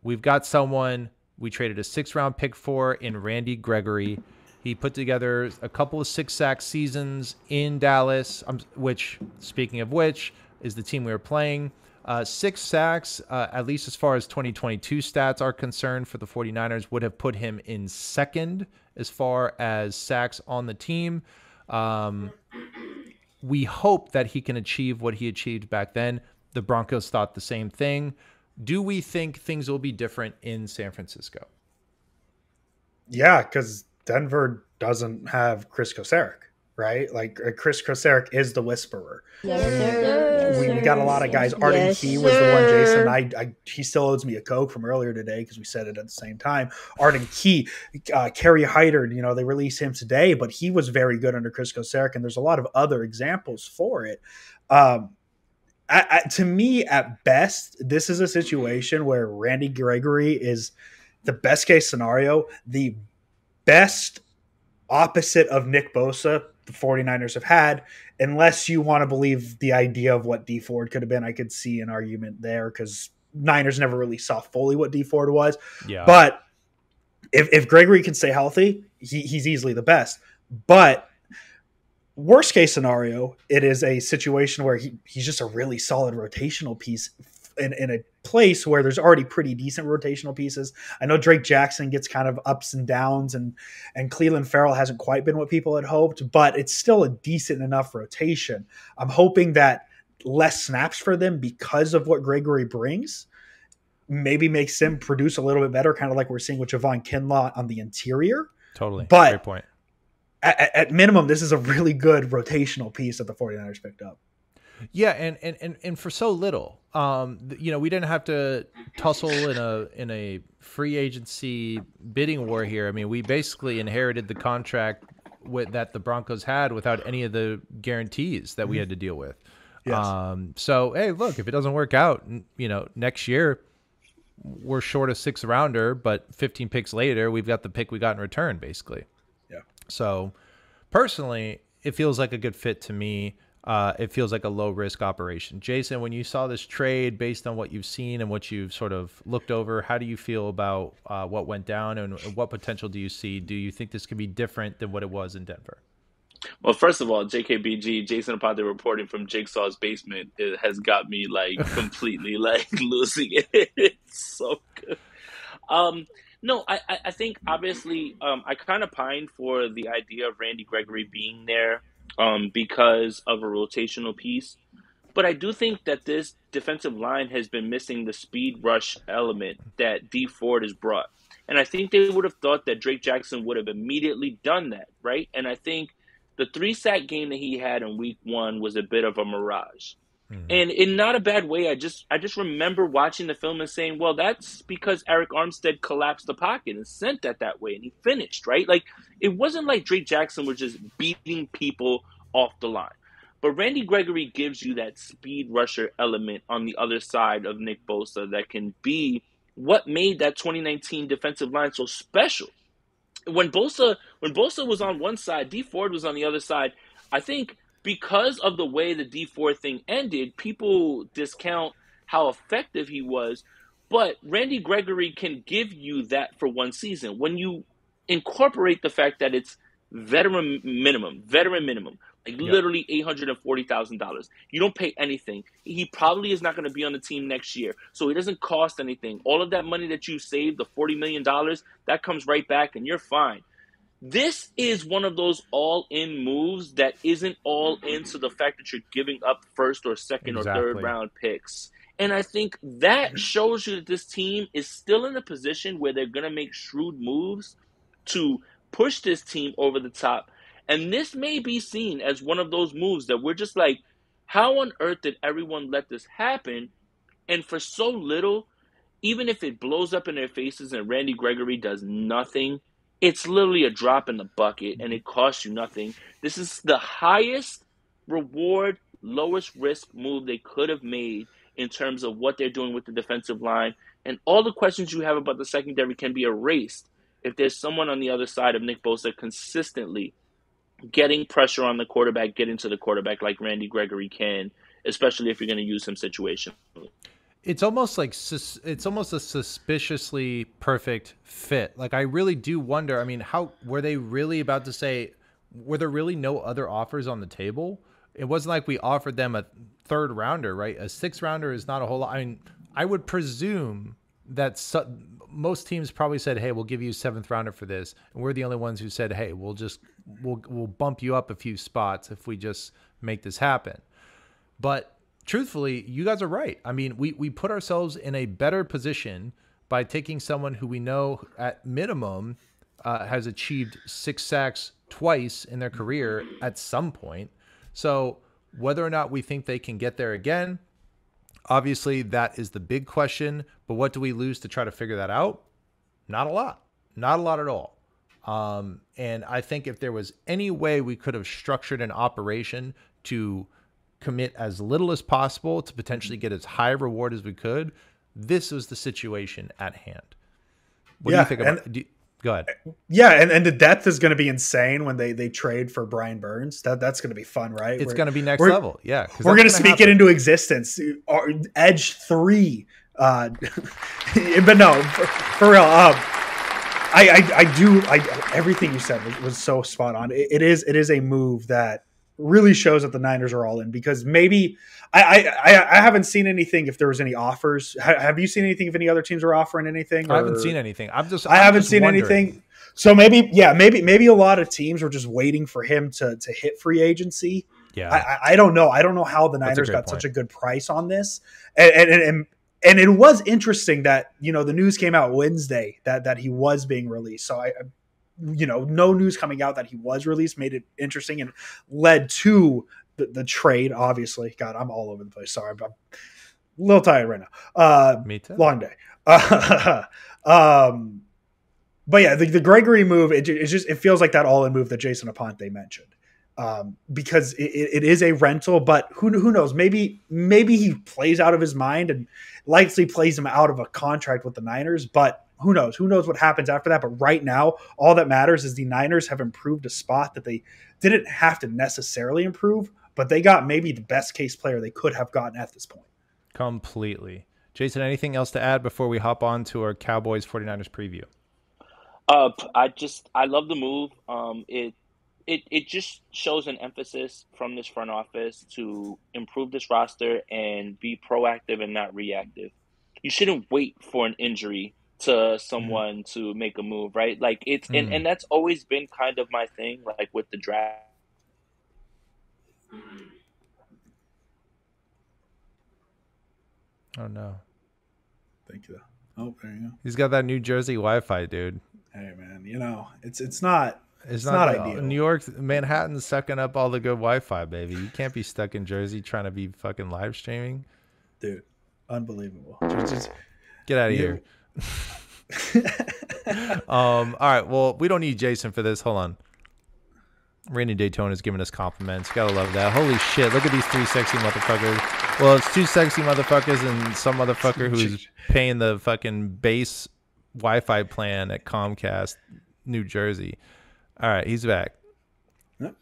we've got someone we traded a 6th-round pick for in Randy Gregory. He put together a couple of 6-sack seasons in Dallas, which, speaking of which, is the team we were playing. 6 sacks, at least as far as 2022 stats are concerned for the 49ers, would have put him in second as far as sacks on the team. We hope that he can achieve what he achieved back then. The Broncos thought the same thing. Do we think things will be different in San Francisco? Yeah, because Denver doesn't have Chris Kocurek, right? Like Chris Kocurek is the whisperer. Yes, we got a lot of guys. Arden Key was the one. Jason, he still owes me a Coke from earlier today because we said it at the same time. Arden Key, Kerry Hyder, they released him today, but he was very good under Chris Kocurek, and there's a lot of other examples for it. To me, at best, this is a situation where Randy Gregory is the best case scenario, the best opposite of Nick Bosa the 49ers have had, unless you want to believe the idea of what D Ford could have been. I could see an argument there because Niners never really saw fully what D Ford was. Yeah. But if Gregory can stay healthy, he's easily the best. But worst case scenario, it is a situation where he's just a really solid rotational piece in a place where there's already pretty decent rotational pieces. I know Drake Jackson gets kind of ups and downs, and Cleveland Farrell hasn't quite been what people had hoped, but it's still a decent enough rotation. I'm hoping that less snaps for them because of what Gregory brings maybe makes him produce a little bit better, kind of like we're seeing with Javon Kinlaw on the interior. Totally. But great point. At minimum, this is a really good rotational piece that the 49ers picked up. Yeah, and for so little, we didn't have to tussle in a free agency bidding war here. I mean, we basically inherited the contract that the Broncos had without any of the guarantees that we had to deal with. Yes. So hey, look, if it doesn't work out, next year we're short a 6th rounder, but 15 picks later, we've got the pick we got in return, basically. Yeah. So personally, it feels like a good fit to me. It feels like a low-risk operation. Jason, when you saw this trade, based on what you've seen and what you've sort of looked over, how do you feel about what went down, and what potential do you see? Do you think this could be different than what it was in Denver? Well, first of all, JKBG, Jason Aponte reporting from Jigsaw's basement, it has got me completely losing it. It's so good. No, I think obviously I kind of pined for the idea of Randy Gregory being there because of a rotational piece. But I do think that this defensive line has been missing the speed rush element that D Ford has brought. And I think they would have thought that Drake Jackson would have immediately done that, right? And I think the 3-sack game that he had in week 1 was a bit of a mirage. Mm-hmm. And in not a bad way, I just remember watching the film and saying, well, that's because Eric Armstead collapsed the pocket and sent that way, and he finished, right? Like, it wasn't like Drake Jackson was just beating people off the line. But Randy Gregory gives you that speed rusher element on the other side of Nick Bosa that can be what made that 2019 defensive line so special. When Bosa was on one side, D Ford was on the other side. I think because of the way the D Ford thing ended, people discount how effective he was. But Randy Gregory can give you that for one season. When you incorporate the fact that it's veteran minimum, literally $840,000. You don't pay anything. He probably is not going to be on the team next year, so it doesn't cost anything. All of that money that you saved, the $40 million, that comes right back, and you're fine. This is one of those all-in moves that isn't all-in to the fact that you're giving up first or second or third round picks. And I think that shows you that this team is still in a position where they're going to make shrewd moves to push this team over the top. And this may be seen as one of those moves that we're just like, how on earth did everyone let this happen? And for so little, even if it blows up in their faces and Randy Gregory does nothing, it's literally a drop in the bucket and it costs you nothing. This is the highest reward, lowest risk move they could have made in terms of what they're doing with the defensive line. And all the questions you have about the secondary can be erased if there's someone on the other side of Nick Bosa consistently getting pressure on the quarterback, getting to the quarterback like Randy Gregory can, especially if you're going to use him situationally. It's almost like it's almost a suspiciously perfect fit. Like I really do wonder. I mean, how were they really about to say? Were there really no other offers on the table? It wasn't like we offered them a third rounder, right? A sixth rounder is not a whole lot. I mean, I would presume that most teams probably said, "Hey, we'll give you a seventh rounder for this," and we're the only ones who said, "Hey, we'll bump you up a few spots if we just make this happen." But truthfully, you guys are right. I mean, we put ourselves in a better position by taking someone who we know at minimum has achieved 6 sacks twice in their career at some point. So whether or not we think they can get there again, obviously that is the big question. But what do we lose to try to figure that out? Not a lot. Not a lot at all. And I think if there was any way we could have structured an operation to commit as little as possible to potentially get as high reward as we could, this was the situation at hand. What do you think about it? Go ahead. Yeah, and the depth is going to be insane when they trade for Brian Burns. That's going to be fun, right? It's going to be next level. Yeah. We're going to speak it into existence. Edge 3. But no, for real. Everything you said was so spot on. It is a move that really shows that the Niners are all in, because maybe I haven't seen anything if there was any offers. Have you seen anything if any other teams are offering anything? I haven't seen anything. I haven't seen anything. So maybe a lot of teams were just waiting for him to hit free agency. Yeah. I don't know. I don't know how the Niners got such a good price on this. And it was interesting that, the news came out Wednesday that he was being released. So no news coming out that he was released made it interesting and led to the trade. Obviously, God, I'm all over the place. Sorry, I'm a little tired right now. Me too. Long day. But yeah, the Gregory move, it feels like that all-in move that Jason Aponte mentioned. Because it is a rental, but who knows? Maybe he plays out of his mind and likely plays him out of a contract with the Niners, but who knows? Who knows what happens after that? But right now, all that matters is the Niners have improved a spot that they didn't have to necessarily improve, but they got maybe the best case player they could have gotten at this point. Completely. Jason, anything else to add before we hop on to our Cowboys 49ers preview? I love the move. It just shows an emphasis from this front office to improve this roster and be proactive and not reactive. You shouldn't wait for an injury to someone to make a move, right? Like it's and that's always been kind of my thing, like with the draft. Oh no. Thank you. Oh, there you go. He's got that New Jersey Wi-Fi, dude. Hey man, it's not ideal. New York, Manhattan's sucking up all the good Wi-Fi, baby. You can't be stuck in Jersey trying to be fucking live streaming. Dude, unbelievable. Just get out of here. All right. Well, we don't need Jason for this. Hold on. Randy Daytona's giving us compliments. Gotta love that. Holy shit. Look at these 3 sexy motherfuckers. Well, it's 2 sexy motherfuckers and some motherfucker who's paying the fucking base Wi-Fi plan at Comcast, New Jersey. All right. He's back. Yep.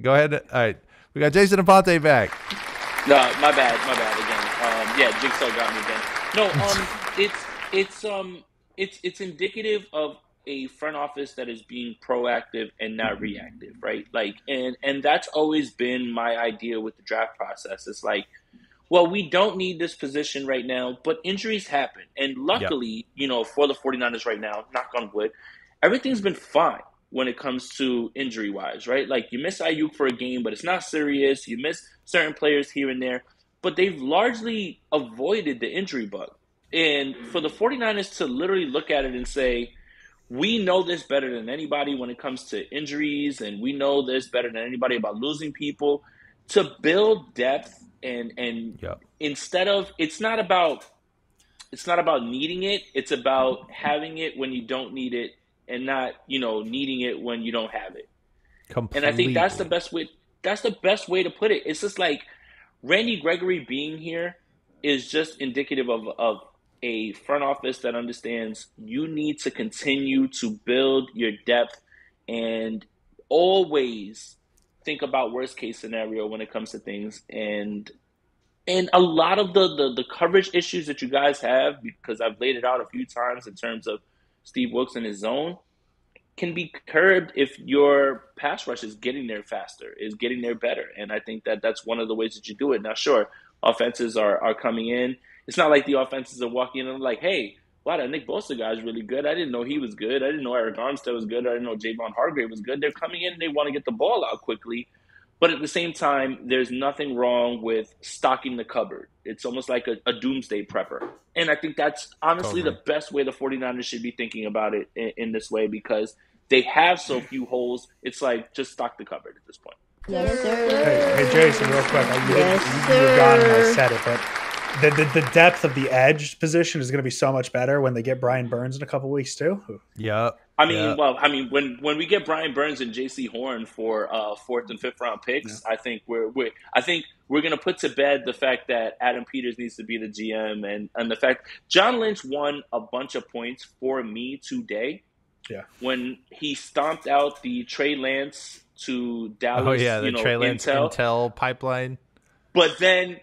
Go ahead. All right. We got Jason Aponte back. No, my bad again. Yeah, Jigsaw got me again. No, it's indicative of a front office that is being proactive and not reactive, right? Like, and that's always been my idea with the draft process. It's like, well, we don't need this position right now, but injuries happen. And luckily, for the 49ers right now, knock on wood, everything's been fine when it comes to injury-wise, right? Like, you miss Ayuk for a game, but it's not serious. You miss certain players here and there. But they've largely avoided the injury bug. And for the 49ers to literally look at it and say, we know this better than anybody when it comes to injuries, and we know this better than anybody about losing people, to build depth and instead of it's not about needing it, it's about having it when you don't need it and not, needing it when you don't have it. Completely. And I think that's the best way to put it. It's just like Randy Gregory being here is just indicative of a front office that understands you need to continue to build your depth and always think about worst case scenario when it comes to things. And And a lot of the coverage issues that you guys have, because I've laid it out a few times in terms of Steve Wilkes and his zone, can be curbed if your pass rush is getting there faster, is getting there better. And I think that that's one of the ways that you do it. Now, sure, offenses are coming in. It's not like the offenses are walking in and like, hey, wow, that Nick Bosa guy is really good. I didn't know he was good. I didn't know Eric Armstead was good. I didn't know Javon Hargrave was good. They're coming in and they want to get the ball out quickly. But at the same time, there's nothing wrong with stocking the cupboard. It's almost like a doomsday prepper. And I think that's honestly the best way the 49ers should be thinking about it in this way, because they have so few holes. It's like, just stock the cupboard at this point. Yes, sir. Hey, Jason, real quick. You were gone when I said it, but the depth of the edge position is going to be so much better when they get Brian Burns in a couple weeks too. Yeah. When we get Brian Burns and J.C. Horn for 4th and 5th round picks, I think we're going to put to bed the fact that Adam Peters needs to be the GM, and the fact John Lynch won a bunch of points for me today. Yeah. When he stomped out the Trey Lance to Dallas, the Trey Lance Intel pipeline. But then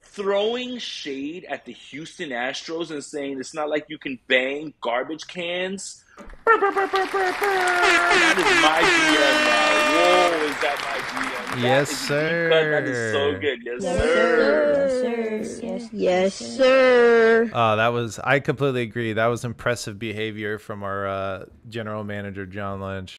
throwing shade at the Houston Astros and saying it's not like you can bang garbage cans. That is my GM now. Whoa, is that my GM? Yes, sir. That is so good. Yes, sir. Yes, sir. I completely agree. That was impressive behavior from our general manager, John Lynch.